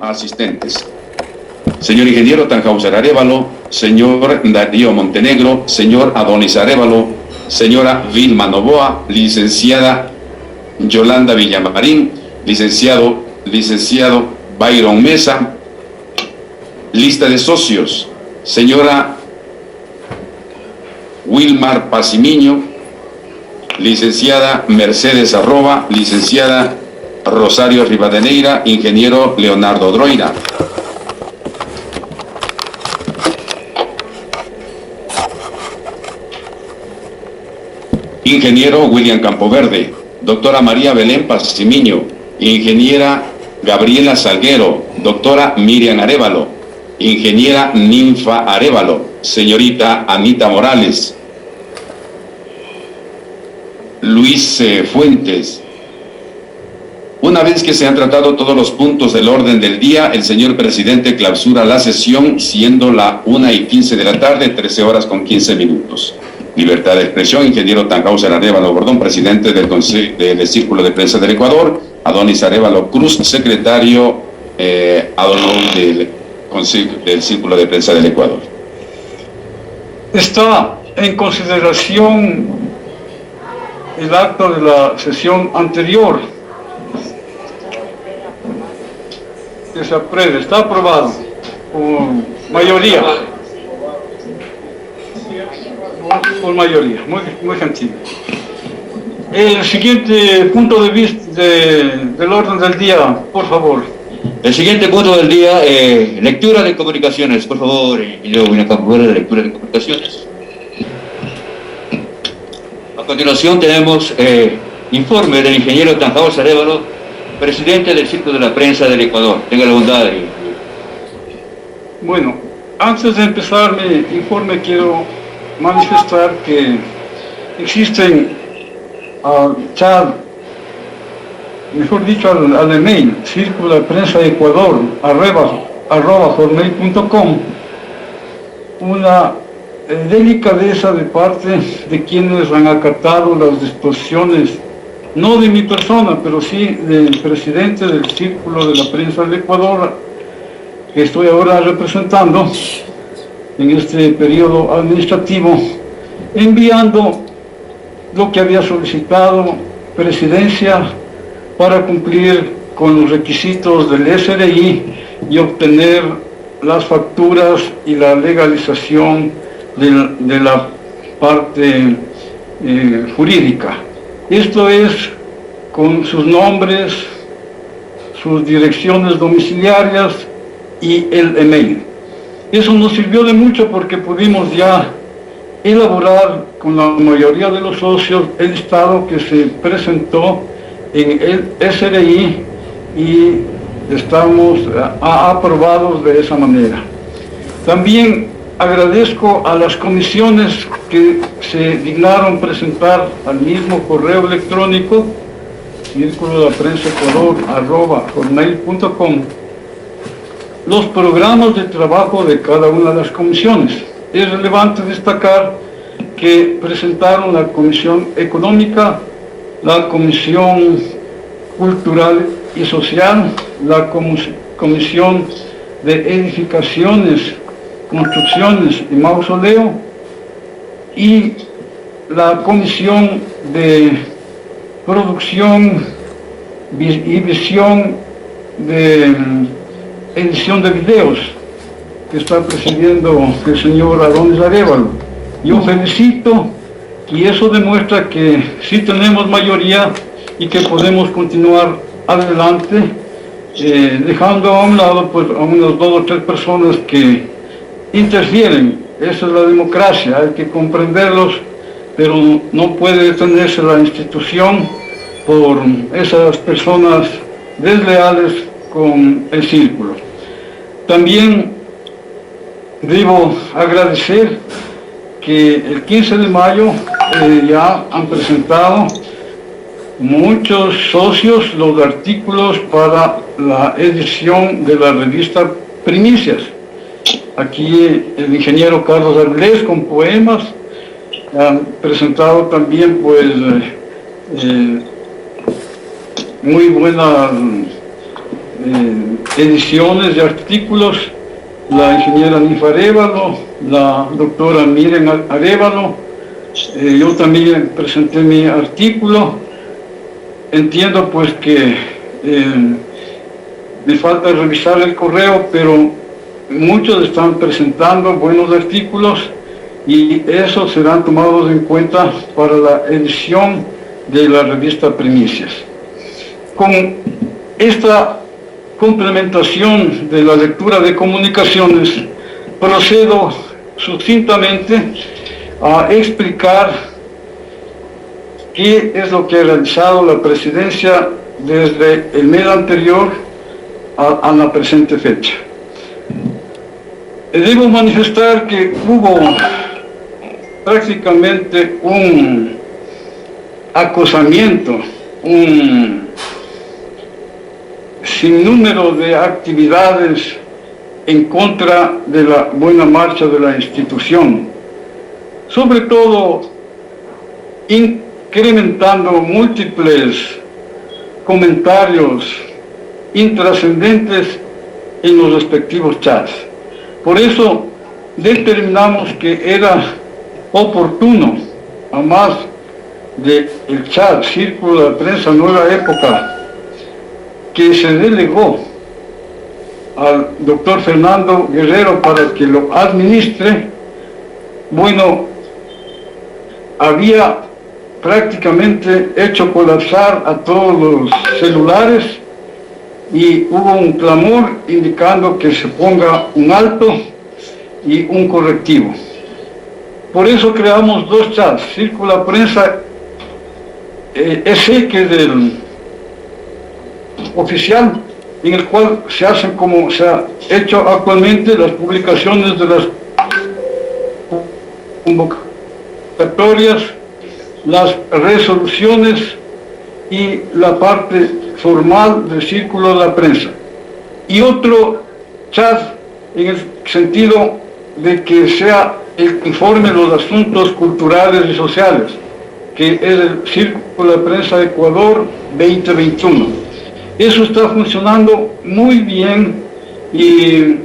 asistentes. Señor ingeniero Tannhäuser Arévalo, señor Darío Montenegro, señor Adonis Arévalo, señora Vilma Novoa, licenciada Yolanda Villamarín, licenciado Byron Mesa. Lista de socios: señora Wilmar Pacimiño, licenciada Mercedes Arroba, licenciada Rosario Rivadeneira, ingeniero Leonardo Droira. Ingeniero William Campoverde, doctora María Belén Pacimiño, ingeniera Gabriela Salguero, doctora Miriam Arévalo, ingeniera Ninfa Arévalo, señorita Anita Morales, Luis Fuentes. Una vez que se han tratado todos los puntos del orden del día, el señor presidente clausura la sesión, siendo la 1:15 de la tarde, 13 horas con 15 minutos. Libertad de expresión, ingeniero Tannhäuser Arévalo Bordón, presidente del Círculo de Prensa del Ecuador, Adonis Arévalo Cruz, secretario del Círculo de Prensa del Ecuador. Está en consideración el acto de la sesión anterior. Que se apruebe, está aprobado por mayoría. Por mayoría, muy gentil. El siguiente punto de vista del orden del día, por favor. El siguiente punto del día, lectura de comunicaciones, por favor, y yo voy a cambiar de lectura de comunicaciones. A continuación tenemos informe del ingeniero Tannhäuser Arévalo, presidente del Círculo de la Prensa del Ecuador. Tenga la bondad de... Bueno, antes de empezar mi informe quiero manifestar que existen al chat, mejor dicho al email, Círculo de Prensa de Ecuador, @hotmail.com, una delicadeza de parte de quienes han acatado las disposiciones, no de mi persona, pero sí del presidente del Círculo de la Prensa del Ecuador, que estoy ahora representando en este periodo administrativo, enviando lo que había solicitado Presidencia para cumplir con los requisitos del SRI y obtener las facturas y la legalización de la parte jurídica. Esto es con sus nombres, sus direcciones domiciliarias y el email. Eso nos sirvió de mucho porque pudimos ya elaborar con la mayoría de los socios el listado que se presentó en el SRI y estamos aprobados de esa manera. También agradezco a las comisiones que se dignaron presentar al mismo correo electrónico, Círculo de la Prensa Ecuador @hotmail.com, los programas de trabajo de cada una de las comisiones. Es relevante destacar que presentaron la Comisión Económica, la Comisión Cultural y Social, la Comisión de Edificaciones, Construcciones y Mausoleo y la Comisión de Producción y Visión de Edición de Videos, que está presidiendo el señor Adonis Arévalo. Yo felicito, y eso demuestra que sí tenemos mayoría y que podemos continuar adelante, dejando a un lado pues a unas 2 o 3 personas que interfieren. Esa es la democracia, hay que comprenderlos, pero no puede detenerse la institución por esas personas desleales con el círculo. También debo agradecer que el 15 de mayo ya han presentado muchos socios los artículos para la edición de la revista Primicias. Aquí el ingeniero Carlos Arblés con poemas, han presentado también pues muy buenas ediciones de artículos, la ingeniera Nifa Arévalo, la doctora Miren Arévalo, yo también presenté mi artículo. Entiendo pues que me falta revisar el correo, pero muchos están presentando buenos artículos y esos serán tomados en cuenta para la edición de la revista Primicias. Con esta complementación de la lectura de comunicaciones, procedo sucintamente a explicar qué es lo que ha realizado la presidencia desde el mes anterior a la presente fecha. Debo manifestar que hubo prácticamente un acosamiento, un sinnúmero de actividades en contra de la buena marcha de la institución, sobre todo incrementando múltiples comentarios intrascendentes en los respectivos chats. Por eso determinamos que era oportuno, a más del chat Círculo de Prensa Nueva Época, que se delegó al doctor Fernando Guerrero para que lo administre. Bueno, había prácticamente hecho colapsar a todos los celulares y hubo un clamor indicando que se ponga un alto y un correctivo. Por eso creamos dos chats, Círculo de Prensa ese que es el oficial, en el cual se hacen, como se ha hecho actualmente, las publicaciones de las convocatorias, las resoluciones y la parte formal del Círculo de la Prensa. Y otro chat en el sentido de que sea el informe de los asuntos culturales y sociales, que es el Círculo de Prensa de Ecuador 2021. Eso está funcionando muy bien y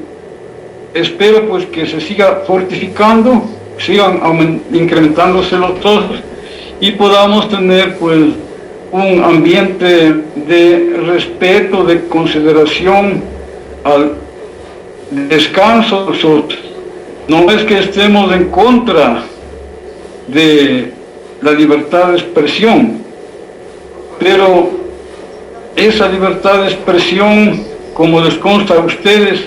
espero pues que se siga fortificando, sigan incrementándose los todos y podamos tener pues un ambiente de respeto, de consideración al descanso. No es que estemos en contra de la libertad de expresión, pero esa libertad de expresión, como les consta a ustedes,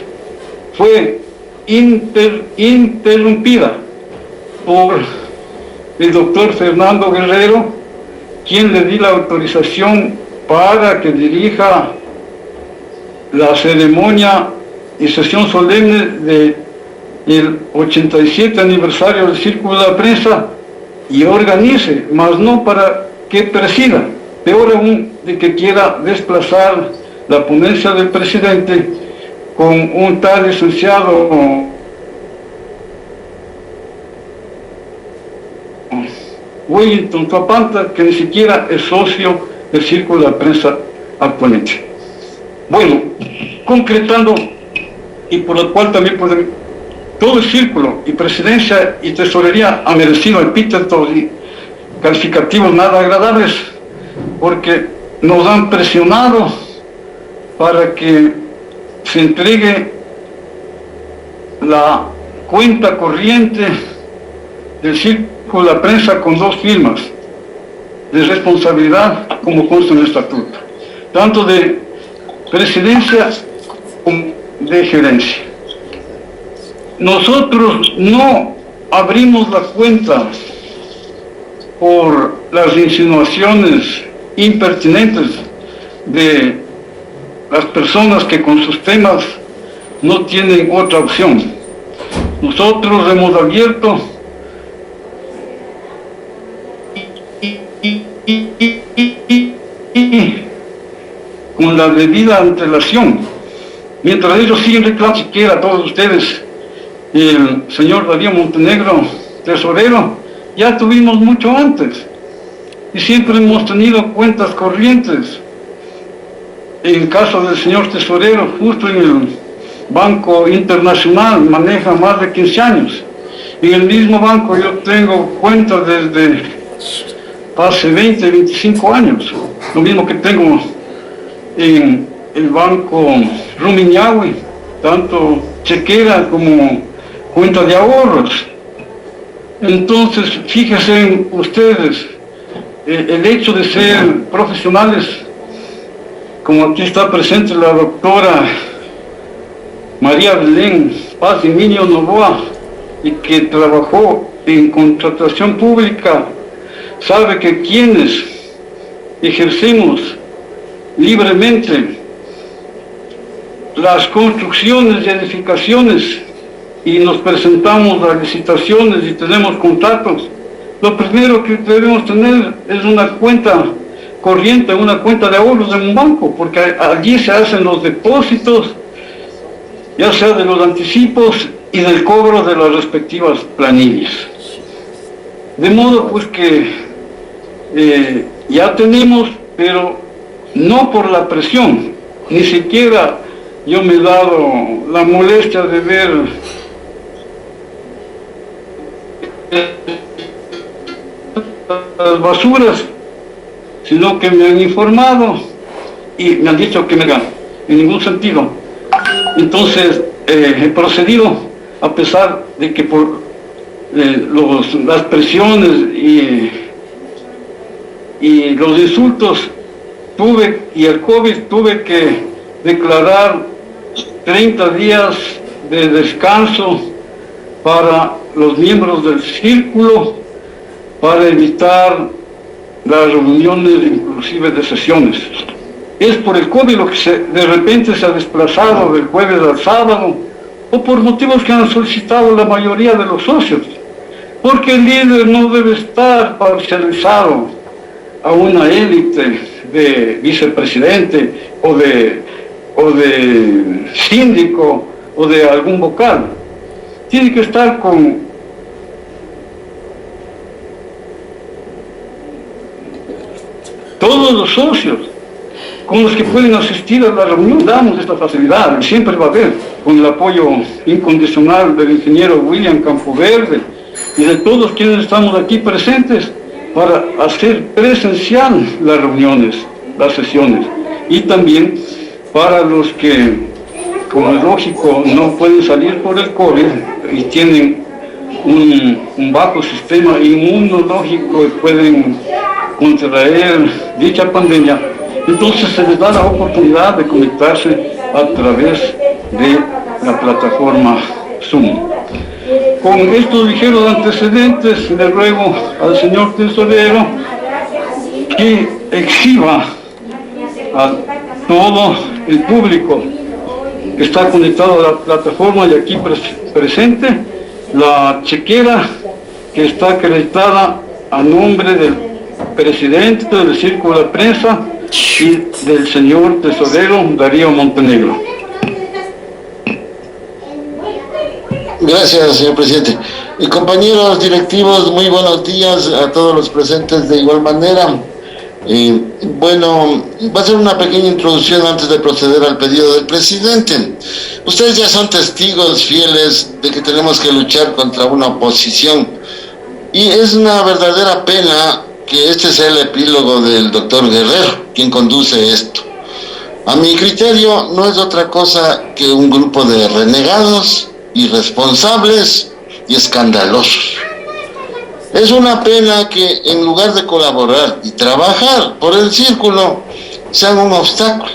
fue interrumpida por el doctor Fernando Guerrero, quien le di la autorización para que dirija la ceremonia y sesión solemne del 87 aniversario del Círculo de la Prensa y organice, mas no para que presida, peor aún de que quiera desplazar la ponencia del presidente con un tal licenciado Wellington Tuapanta, que ni siquiera es socio del Círculo de la Prensa actualmente. Bueno, concretando, y por lo cual también todo el Círculo y Presidencia y Tesorería ha merecido epítetos y calificativos nada agradables, porque nos han presionado para que se entregue la cuenta corriente del Círculo de la Prensa con 2 firmas de responsabilidad, como consta en el estatuto, tanto de presidencia como de gerencia. Nosotros no abrimos la cuenta por las insinuaciones impertinentes de las personas que con sus temas no tienen otra opción. Nosotros hemos abierto con la debida antelación, mientras ellos siguen reclamando siquiera a todos ustedes, el señor Darío Montenegro, tesorero, ya tuvimos mucho antes y siempre hemos tenido cuentas corrientes en caso del señor tesorero, justo en el Banco Internacional, maneja más de 15 años. En el mismo banco yo tengo cuentas desde hace 20, 25 años, lo mismo que tengo en el Banco Rumiñahui, tanto chequera como cuenta de ahorros. Entonces, fíjense ustedes, el hecho de ser profesionales, como aquí está presente la doctora María Belén Paz y Niño Novoa, y que trabajó en contratación pública, sabe que quienes ejercemos libremente las construcciones y edificaciones y nos presentamos a licitaciones y tenemos contratos, lo primero que debemos tener es una cuenta corriente, una cuenta de ahorros en un banco, porque allí se hacen los depósitos, ya sea de los anticipos y del cobro de las respectivas planillas. De modo pues que ya tenemos, pero no por la presión, ni siquiera yo me he dado la molestia de ver las basuras, sino que me han informado y me han dicho que me hagan en ningún sentido. Entonces he procedido, a pesar de que por las presiones y los insultos y el COVID tuve que declarar 30 días de descanso para los miembros del círculo, para evitar las reuniones inclusive de sesiones. Es por el COVID lo que de repente se ha desplazado del jueves al sábado, o por motivos que han solicitado la mayoría de los socios, porque el líder no debe estar parcializado a una élite de vicepresidente o de síndico o de algún vocal. Tiene que estar con todos los socios, con los que pueden asistir a la reunión. Damos esta facilidad, y siempre va a haber, con el apoyo incondicional del ingeniero William Campoverde y de todos quienes estamos aquí presentes, para hacer presencial las reuniones, las sesiones, y también para los que, como es lógico, no pueden salir por el COVID y tienen un bajo sistema inmunológico y pueden contraer dicha pandemia. Entonces se les da la oportunidad de conectarse a través de la plataforma Zoom. Con estos ligeros antecedentes, le ruego al señor tesorero que exhiba a todo el público que está conectado a la plataforma y aquí presente la chequera que está acreditada a nombre del presidente del Círculo de Prensa y del señor tesorero Darío Montenegro. Gracias, señor presidente. Y compañeros directivos, muy buenos días a todos los presentes de igual manera. Bueno, va a ser una pequeña introducción antes de proceder al pedido del presidente. Ustedes ya son testigos fieles de que tenemos que luchar contra una oposición. Y es una verdadera pena que este sea el epílogo del doctor Guerrero, quien conduce esto. A mi criterio, no es otra cosa que un grupo de renegados, irresponsables y escandalosos. Es una pena que en lugar de colaborar y trabajar por el círculo, sean un obstáculo.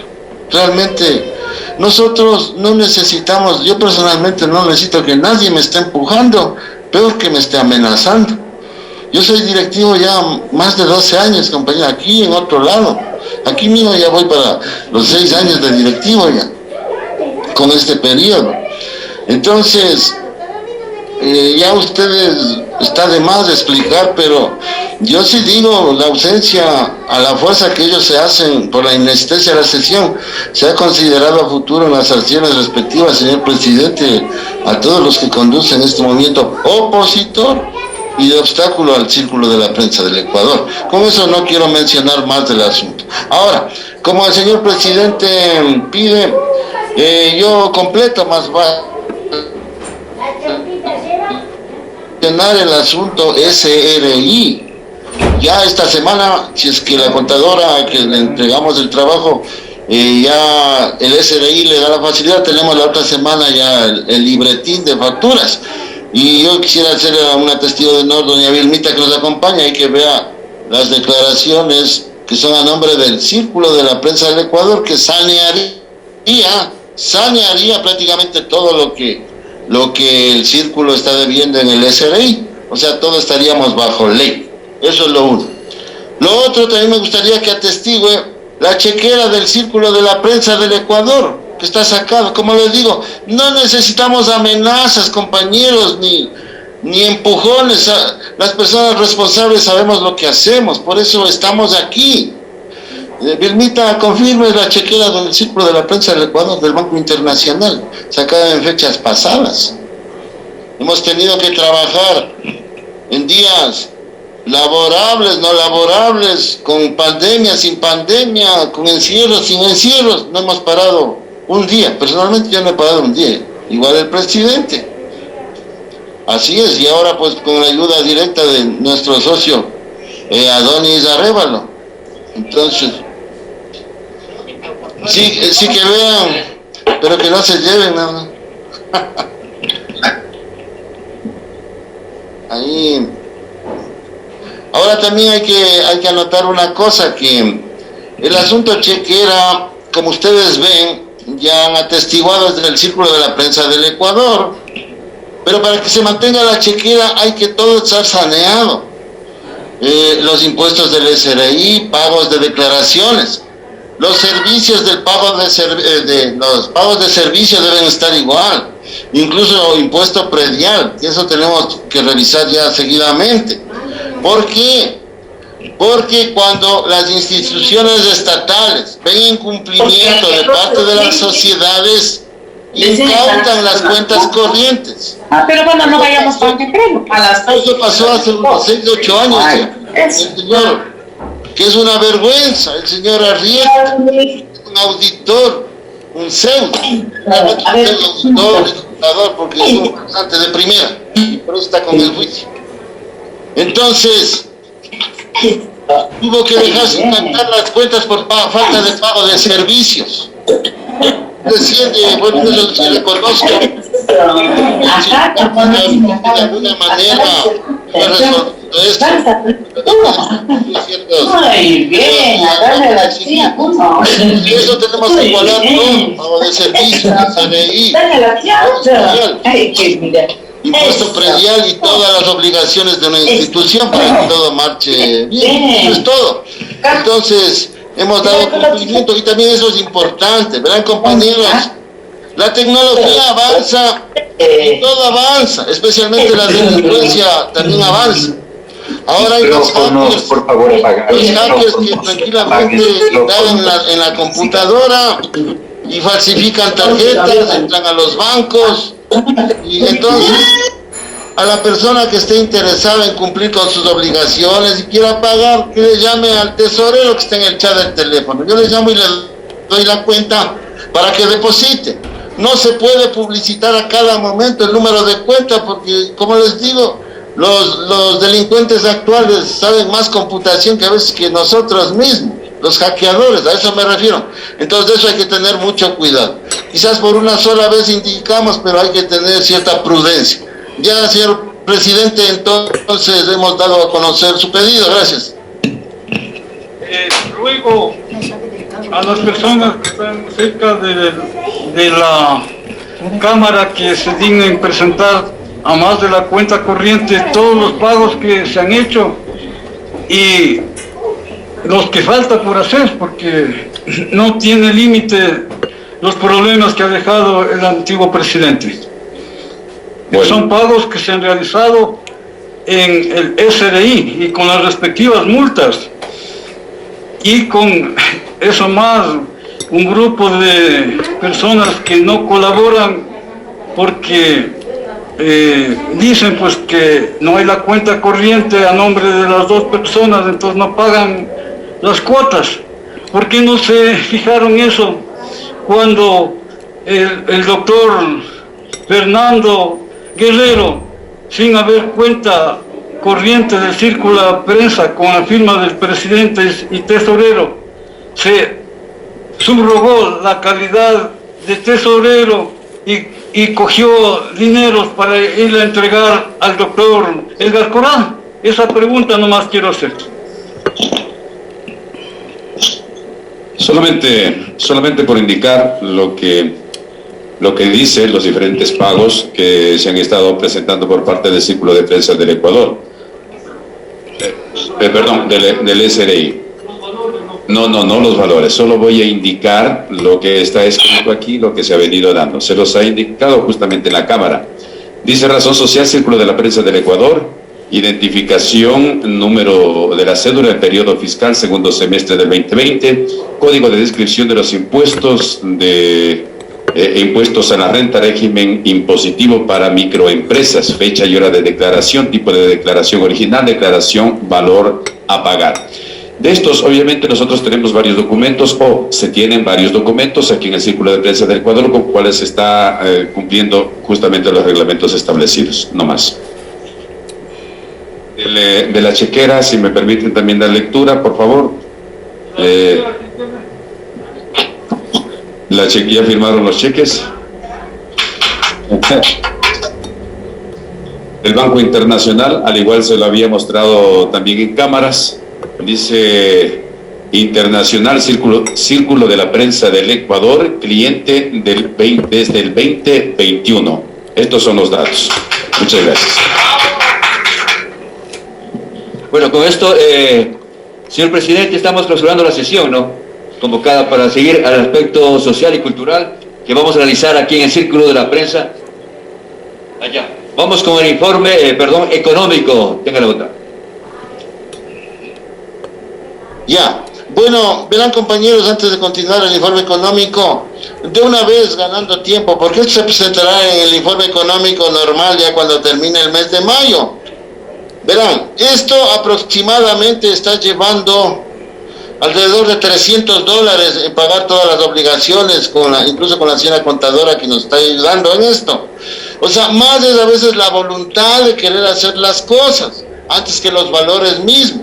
Realmente nosotros no necesitamos, yo personalmente no necesito que nadie me esté empujando, peor que me esté amenazando. Yo soy directivo ya más de 12 años, compañero, aquí en otro lado. Aquí mismo ya voy para los 6 años de directivo ya, con este periodo. Entonces, ya ustedes, está de más de explicar, pero yo sí digo, la ausencia a la fuerza que ellos se hacen por la inesistencia de la sesión, se ha considerado a futuro en las acciones respectivas, señor presidente, a todos los que conducen este movimiento opositor y de obstáculo al Círculo de la Prensa del Ecuador. Con eso no quiero mencionar más del asunto. Ahora, como el señor presidente pide, yo completo más va el asunto SRI. Ya esta semana, si es que la contadora que le entregamos el trabajo, ya el SRI le da la facilidad, tenemos la otra semana ya el libretín de facturas. Y yo quisiera hacer una testigo de honor, doña Vilmita, que nos acompaña y que vea las declaraciones que son a nombre del Círculo de la Prensa del Ecuador, que sanearía prácticamente todo lo que el Círculo está debiendo en el SRI. O sea, todos estaríamos bajo ley. Eso es lo uno. Lo otro, también me gustaría que atestigue la chequera del Círculo de la Prensa del Ecuador, que está sacado. Como les digo, no necesitamos amenazas, compañeros, ni empujones. Las personas responsables sabemos lo que hacemos, por eso estamos aquí. Vilmita, confirme la chequera del Círculo de la Prensa del Ecuador del Banco Internacional, sacada en fechas pasadas. Hemos tenido que trabajar en días laborables, no laborables, con pandemia, sin pandemia, con encierros, sin encierros. No hemos parado un día. Personalmente yo no he parado un día, igual el presidente. Así es, y ahora pues con la ayuda directa de nuestro socio Adonis Arévalo. Entonces, sí que vean, pero que no se lleven nada. Ahí. Ahora también hay que anotar una cosa, que el asunto chequera, como ustedes ven, ya han atestiguado desde el Círculo de la Prensa del Ecuador, pero para que se mantenga la chequera hay que todo estar saneado. Los impuestos del SRI, pagos de declaraciones, los servicios del pago los pagos de servicios deben estar igual, incluso impuesto predial, y eso tenemos que revisar ya seguidamente. ¿Por qué? Porque cuando las instituciones estatales ven incumplimiento de parte de las sociedades, incautan las cuentas corrientes. Pero cuando no vayamos con el creo, Eso pasó hace unos 6 o 8 años ya. El señor, que es una vergüenza, el señor Arrieta, un auditor, un pseudo, porque es un pasante de primera, y por eso está con el juicio. Entonces, tuvo que dejarse impactar las cuentas por falta de pago de servicios. Desciende, bueno, yo sí reconozco, de alguna manera fue resolviendo esto. Y eso tenemos que igualar todo, pago de servicios, CNI, impuesto predial y todas las obligaciones de una institución para que todo marche bien. Eso es todo. Entonces, hemos dado cumplimiento, y también eso es importante, ¿verdad, compañeros? La tecnología avanza y todo avanza, especialmente la delincuencia también avanza. Ahora hay los hackers que tranquilamente están en la computadora y falsifican tarjetas, entran a los bancos, y entonces a la persona que esté interesada en cumplir con sus obligaciones y quiera pagar, que le llame al tesorero que está en el chat del teléfono. Yo le llamo y le doy la cuenta para que deposite. No se puede publicitar a cada momento el número de cuenta porque, como les digo, los delincuentes actuales saben más computación que a veces que nosotros mismos, los hackeadores, a eso me refiero. Entonces de eso hay que tener mucho cuidado. Quizás por una sola vez indicamos, pero hay que tener cierta prudencia. Ya, señor presidente, entonces hemos dado a conocer su pedido. Gracias. Ruego a las personas que están cerca de la Cámara que se dignen presentar, a más de la cuenta corriente, todos los pagos que se han hecho y los que falta por hacer, porque no tiene límite los problemas que ha dejado el antiguo presidente. Bueno. Son pagos que se han realizado en el SRI y con las respectivas multas, y con eso más un grupo de personas que no colaboran porque dicen pues que no hay la cuenta corriente a nombre de las dos personas, entonces no pagan las cuotas. ¿Por qué no se fijaron eso cuando el doctor Fernando Guerrero, sin haber cuenta corriente del círculo de prensa con la firma del presidente y tesorero, se subrogó la calidad de tesorero y cogió dineros para ir a entregar al doctor Edgar Corán? Esa pregunta nomás quiero hacer. Solamente por indicar lo que dicen los diferentes pagos que se han estado presentando por parte del Círculo de Prensa del Ecuador. Perdón, del SRI. No los valores, solo voy a indicar lo que está escrito aquí, lo que se ha venido dando. Se los ha indicado justamente en la Cámara. Dice razón social, Círculo de la Prensa del Ecuador, identificación, número de la cédula del periodo fiscal, segundo semestre del 2020, código de descripción de los impuestos impuestos a la renta, régimen impositivo para microempresas, fecha y hora de declaración, tipo de declaración original, declaración, valor a pagar. De estos, obviamente, nosotros tenemos varios documentos, o se tienen varios documentos aquí en el Círculo de Prensa del Ecuador, con cuales se está cumpliendo justamente los reglamentos establecidos, no más. De la chequera, si me permiten también dar lectura, por favor. ¿Ya firmaron los cheques? El Banco Internacional, al igual se lo había mostrado también en cámaras, dice Internacional Círculo de la Prensa del Ecuador, cliente desde el 2021. Estos son los datos. Muchas gracias. Bueno, con esto, señor presidente, estamos clausurando la sesión, ¿no?, convocada para seguir al aspecto social y cultural que vamos a realizar aquí en el Círculo de la Prensa. Allá. Vamos con el informe, económico. Tenga la bota. Ya. Bueno, verán, compañeros, antes de continuar el informe económico, de una vez ganando tiempo, porque esto se presentará en el informe económico normal ya cuando termine el mes de mayo. Verán, esto aproximadamente está llevando alrededor de $300 en pagar todas las obligaciones, incluso con la señora contadora que nos está ayudando en esto. O sea, más es a veces la voluntad de querer hacer las cosas antes que los valores mismos.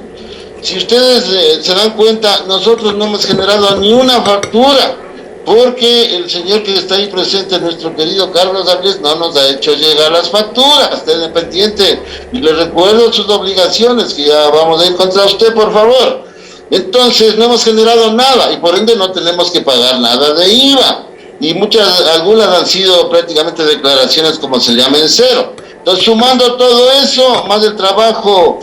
Si ustedes se dan cuenta, nosotros no hemos generado ni una factura, porque el señor que está ahí presente, nuestro querido Carlos Avilés, no nos ha hecho llegar las facturas. Esté pendiente y le recuerdo sus obligaciones, que ya vamos a ir contra usted, por favor. Entonces no hemos generado nada y por ende no tenemos que pagar nada de IVA, y algunas han sido prácticamente declaraciones, como se llama, en cero. Entonces, sumando todo eso, más el trabajo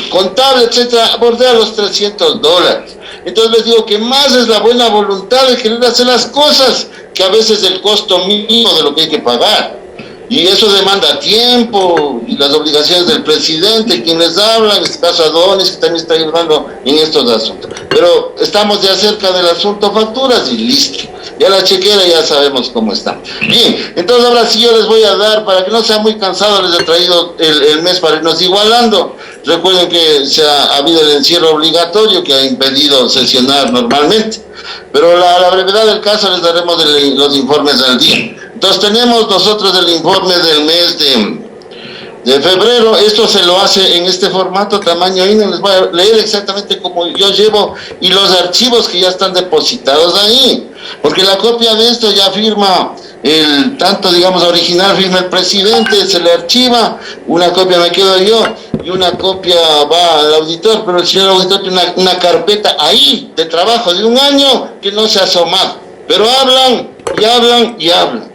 contable, etcétera, bordea los $300. Entonces les digo que más es la buena voluntad de querer hacer las cosas que a veces el costo mínimo de lo que hay que pagar. Y eso demanda tiempo y las obligaciones del presidente, quien les habla, en este caso Adonis, que también está ayudando en estos asuntos. Pero estamos ya cerca del asunto facturas y listo. Ya la chequera ya sabemos cómo está. Bien, entonces ahora sí yo les voy a dar, para que no sea muy cansado, les he traído el mes para irnos igualando. Recuerden que ha habido el encierro obligatorio que ha impedido sesionar normalmente. Pero la brevedad del caso les daremos los informes al día. Entonces tenemos nosotros el informe del mes de febrero. Esto se lo hace en este formato tamaño INE. Les voy a leer exactamente como yo llevo y los archivos que ya están depositados ahí, porque la copia de esto ya firma el tanto, digamos, original, firma el presidente, se le archiva, una copia me quedo yo y una copia va al auditor, pero el señor auditor tiene una carpeta ahí de trabajo de un año que no se ha asomado, pero hablan y hablan y hablan.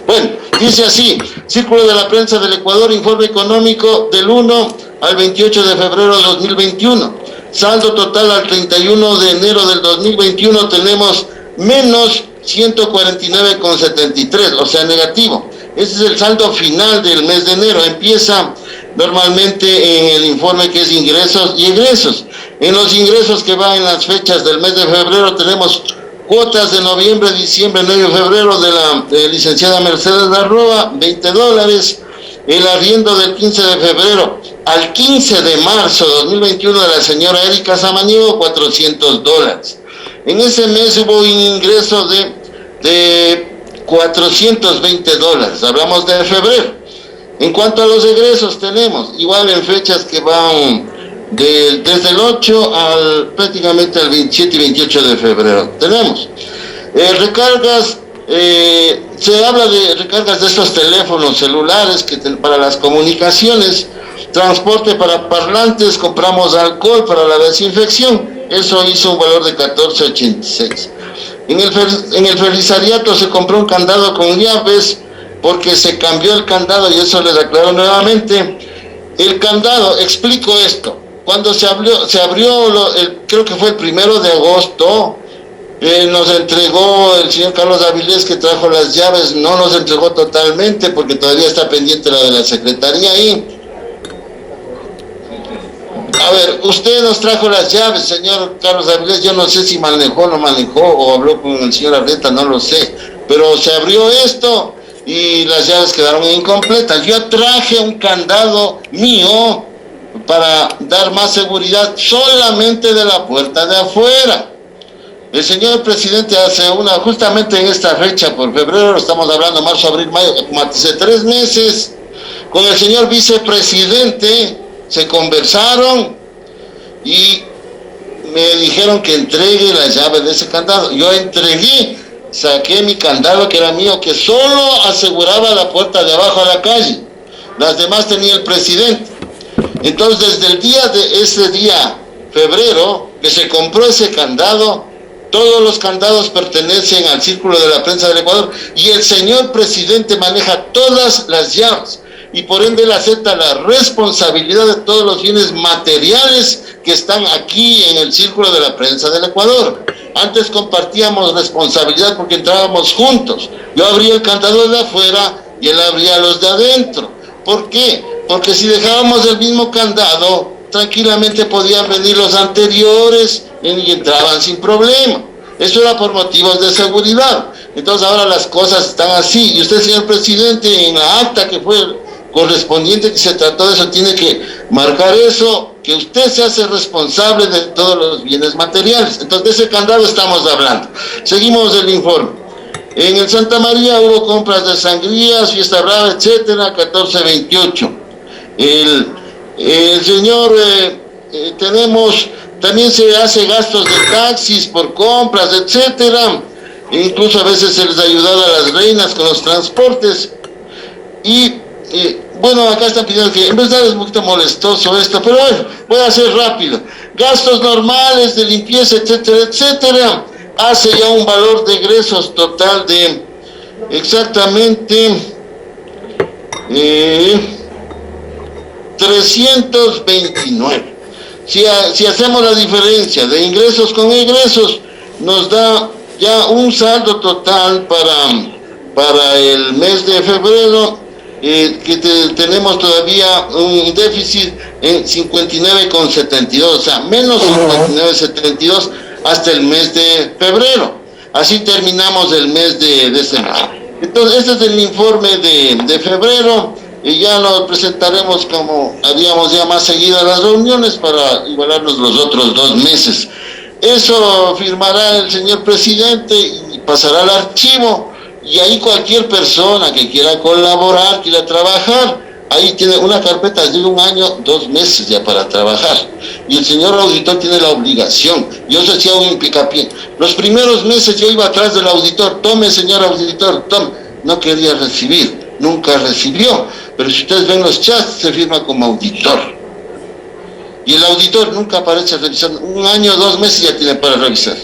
Bueno, dice así: Círculo de la Prensa del Ecuador, informe económico del 1 al 28 de febrero de 2021. Saldo total al 31 de enero del 2021 tenemos menos 149,73, o sea, negativo. Ese es el saldo final del mes de enero. Empieza normalmente en el informe que es ingresos y egresos. En los ingresos que van en las fechas del mes de febrero tenemos cuotas de noviembre, diciembre, enero y febrero de la licenciada Mercedes Darroa, $20. El arriendo del 15 de febrero, al 15 de marzo de 2021 de la señora Erika Samaniego, $400. En ese mes hubo un ingreso de $420, hablamos de febrero. En cuanto a los egresos, tenemos igual en fechas que van desde el 8 prácticamente al 27 y 28 de febrero. Tenemos recargas, se habla de recargas de estos teléfonos celulares para las comunicaciones, transporte para parlantes, compramos alcohol para la desinfección, eso hizo un valor de $14.86. En el ferrizariato se compró un candado con llaves porque se cambió el candado y eso les aclaro nuevamente. El candado, explico esto, cuando se abrió creo que fue el 1 de agosto, nos entregó el señor Carlos Avilés, que trajo las llaves, no nos entregó totalmente porque todavía está pendiente la de la secretaría ahí. A ver, usted nos trajo las llaves, señor Carlos Avilés, yo no sé si manejó o no manejó, o habló con el señor Arreta, no lo sé, pero se abrió esto y las llaves quedaron incompletas. Yo traje un candado mío para dar más seguridad solamente de la puerta de afuera. El señor presidente justamente en esta fecha, por febrero, estamos hablando marzo, abril, mayo, como hace 3 meses, con el señor vicepresidente, se conversaron y me dijeron que entregue las llaves de ese candado. Yo entregué, saqué mi candado que era mío, que solo aseguraba la puerta de abajo a la calle. Las demás tenía el presidente. Entonces, desde el día de ese día, febrero, que se compró ese candado, todos los candados pertenecen al Círculo de la Prensa del Ecuador y el señor presidente maneja todas las llaves y por ende él acepta la responsabilidad de todos los bienes materiales que están aquí en el Círculo de la Prensa del Ecuador. Antes compartíamos responsabilidad porque entrábamos juntos. Yo abría el candado de afuera y él abría los de adentro. ¿Por qué? Porque si dejábamos el mismo candado, tranquilamente podían venir los anteriores y entraban sin problema. Eso era por motivos de seguridad. Entonces ahora las cosas están así. Y usted, señor presidente, en la acta que fue correspondiente que se trató de eso, tiene que marcar eso, que usted se hace responsable de todos los bienes materiales. Entonces de ese candado estamos hablando. Seguimos el informe. En el Santa María hubo compras de sangrías, fiesta brava, etcétera, 14.28. El señor, también se hace gastos de taxis por compras, etcétera. Incluso a veces se les ha ayudado a las reinas con los transportes. Y bueno, acá están pidiendo que, en verdad es un poquito molestoso esto, pero bueno, voy a hacer rápido. Gastos normales de limpieza, etcétera, etcétera. Hace ya un valor de egresos total de exactamente 329. Si hacemos la diferencia de ingresos con egresos, nos da ya un saldo total para el mes de febrero, que tenemos todavía un déficit en 59,72, o sea, menos 59,72 hasta el mes de febrero. Así terminamos el mes de ese mes. Entonces, este es el informe de febrero. Y ya lo presentaremos como haríamos ya más seguidas las reuniones para igualarnos los otros 2 meses. Eso firmará el señor presidente y pasará al archivo, y ahí cualquier persona que quiera colaborar, quiera trabajar, ahí tiene una carpeta de 1 año, 2 meses ya para trabajar. Y el señor auditor tiene la obligación. Yo se hacía un picapié. Los primeros meses yo iba atrás del auditor, tome señor auditor, tome. No quería recibir, nunca recibió. Pero si ustedes ven los chats, se firma como auditor. Y el auditor nunca aparece revisando. 1 año, 2 meses ya tiene para revisar.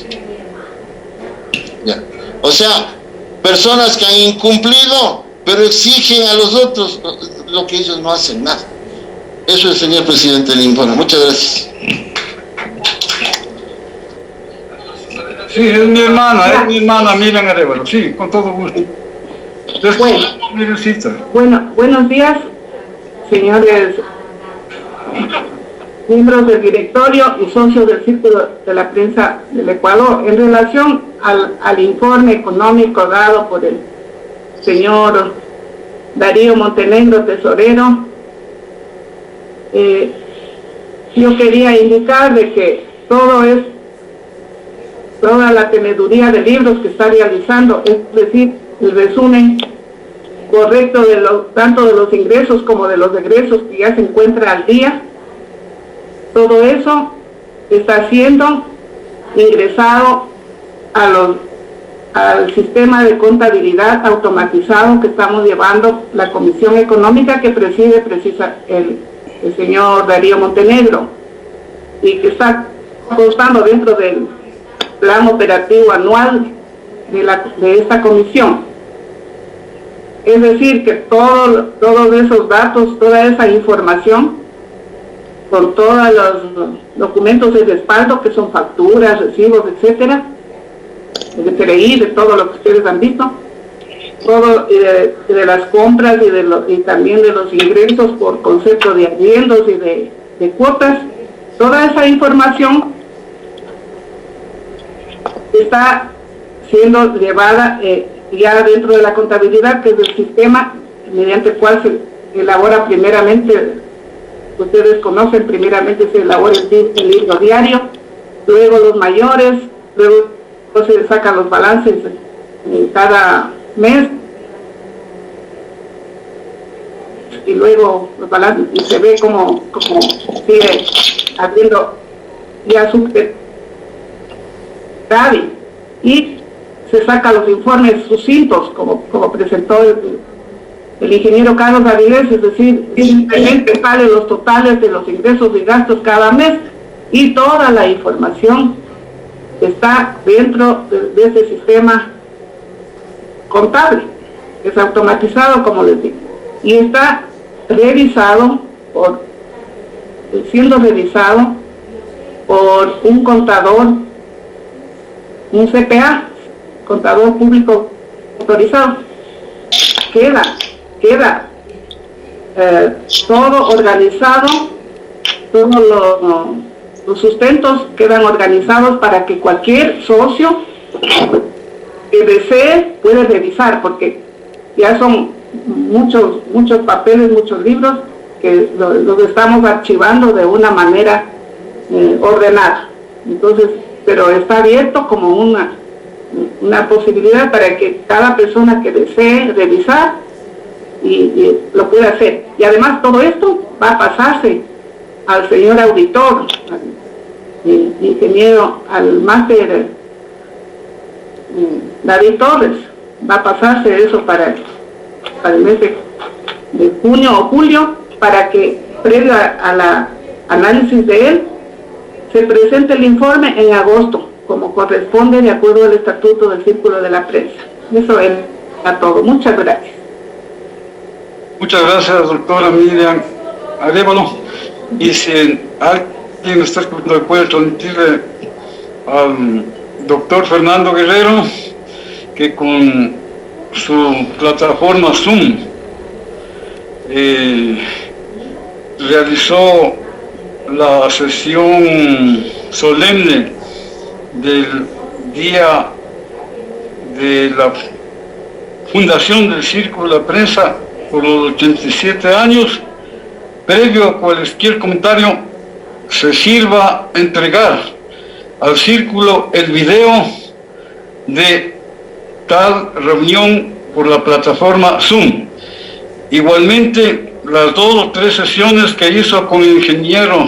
Ya. O sea, personas que han incumplido, pero exigen a los otros lo que ellos no hacen nada. Eso es, señor presidente, el informe. Muchas gracias. Sí, es mi hermana Miriam Arevalo. Sí, con todo gusto. Bueno, buenos días, señores miembros del directorio y socios del Círculo de la Prensa del Ecuador. En relación al informe económico dado por el señor Darío Montenegro, tesorero, yo quería indicar de que toda la teneduría de libros que está realizando, es decir, el resumen correcto tanto de los ingresos como de los egresos que ya se encuentra al día, todo eso está siendo ingresado al sistema de contabilidad automatizado que estamos llevando la Comisión Económica que preside el señor Darío Montenegro y que está constando dentro del plan operativo anual de esta comisión. Es decir, que todos esos datos, toda esa información, con todos los documentos de respaldo que son facturas, recibos, etcétera, de TRI, de todo lo que ustedes han visto, todo de las compras y también de los ingresos por concepto de arriendos y de cuotas, toda esa información está siendo llevada ya dentro de la contabilidad, que es el sistema mediante el cual se elabora primeramente, ustedes conocen, primeramente se elabora el libro diario, luego los mayores, luego se sacan los balances cada mes, y luego los balances, y se ve como sigue habiendo ya su y se saca los informes sucintos como presentó el ingeniero Carlos Avilés, es decir, simplemente salen los totales de los ingresos y gastos cada mes y toda la información está dentro de ese sistema contable, es automatizado, como les digo, y está siendo revisado por un contador, un CPA, contador público autorizado. Queda todo organizado, todos los sustentos quedan organizados para que cualquier socio que desee puede revisar, porque ya son muchos papeles, muchos libros que los estamos archivando de una manera ordenada. Entonces, pero está abierto como una posibilidad para que cada persona que desee revisar y lo pueda hacer. Y además todo esto va a pasarse al señor auditor, al ingeniero, al máster David Torres, va a pasarse eso para el mes de junio o julio, para que previo a la análisis de él se presente el informe en agosto, como corresponde de acuerdo al estatuto del Círculo de la Prensa. Eso es a todo. Muchas gracias. Muchas gracias, doctora Miriam Arévalo. Y si alguien está escuchando, puede transmitirle al doctor Fernando Guerrero que con su plataforma Zoom realizó la sesión solemne del día de la fundación del Círculo de la Prensa por los 87 años. Previo a cualquier comentario, se sirva entregar al Círculo el video de tal reunión por la plataforma Zoom. Igualmente, las 2 o 3 sesiones que hizo con el ingeniero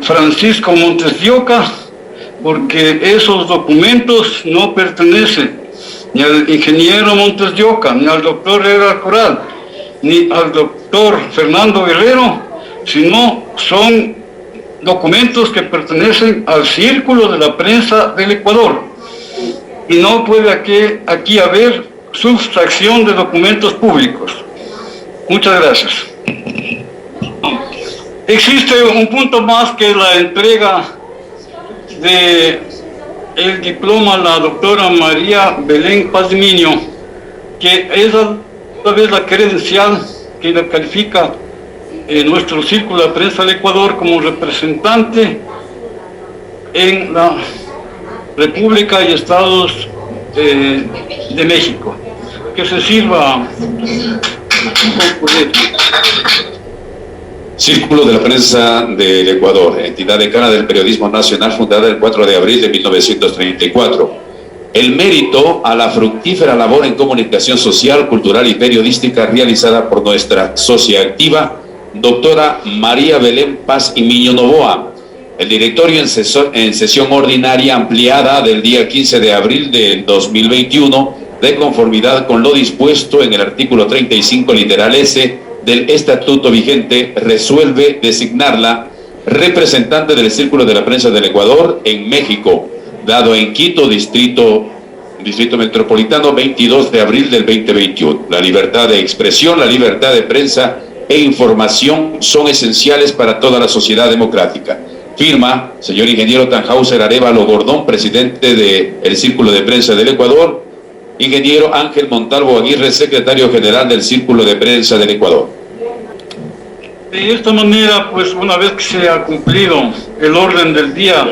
Francisco Montes de Oca, porque esos documentos no pertenecen ni al ingeniero Montes de Oca, ni al doctor Herrera Coral, ni al doctor Fernando Guerrero, sino son documentos que pertenecen al Círculo de la Prensa del Ecuador. Y no puede aquí haber sustracción de documentos públicos. Muchas gracias. Existe un punto más, que la entrega de el diploma a la doctora María Belén Pazmiño, que es a la vez la credencial que la califica nuestro Círculo de Prensa del Ecuador como representante en la República y Estados de México. Que se sirva un poco de Círculo de la Prensa del Ecuador, entidad decana del periodismo nacional fundada el 4 de abril de 1934. El mérito a la fructífera labor en comunicación social, cultural y periodística realizada por nuestra socia activa, doctora María Belén Paz y Miño Novoa. El directorio en sesión ordinaria ampliada del día 15 de abril del 2021, de conformidad con lo dispuesto en el artículo 35 literal S del estatuto vigente, resuelve designarla representante del Círculo de la Prensa del Ecuador en México, dado en Quito, Distrito Metropolitano, 22 de abril del 2021. La libertad de expresión, la libertad de prensa e información son esenciales para toda la sociedad democrática. Firma, señor ingeniero Tannhäuser Arévalo Gordón, presidente del Círculo de Prensa del Ecuador. Ingeniero Ángel Montalvo Aguirre, secretario general del Círculo de Prensa del Ecuador. De esta manera, pues una vez que se ha cumplido el orden del día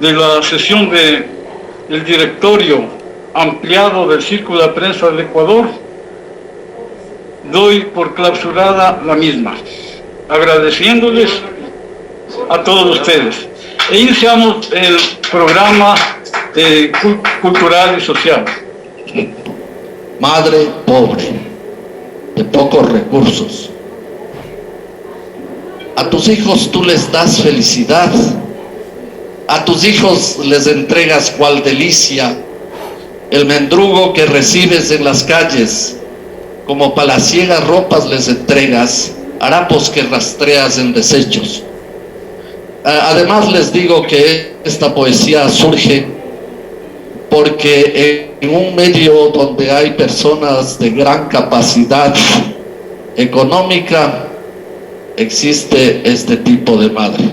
de la sesión del directorio ampliado del Círculo de Prensa del Ecuador, doy por clausurada la misma, agradeciéndoles a todos ustedes. E iniciamos el programa cultural y social. Madre pobre, de pocos recursos. A tus hijos tú les das felicidad, a tus hijos les entregas cual delicia el mendrugo que recibes en las calles, como palaciegas ropas les entregas, harapos que rastreas en desechos. Además les digo que esta poesía surge porque en un medio donde hay personas de gran capacidad económica existe este tipo de madre.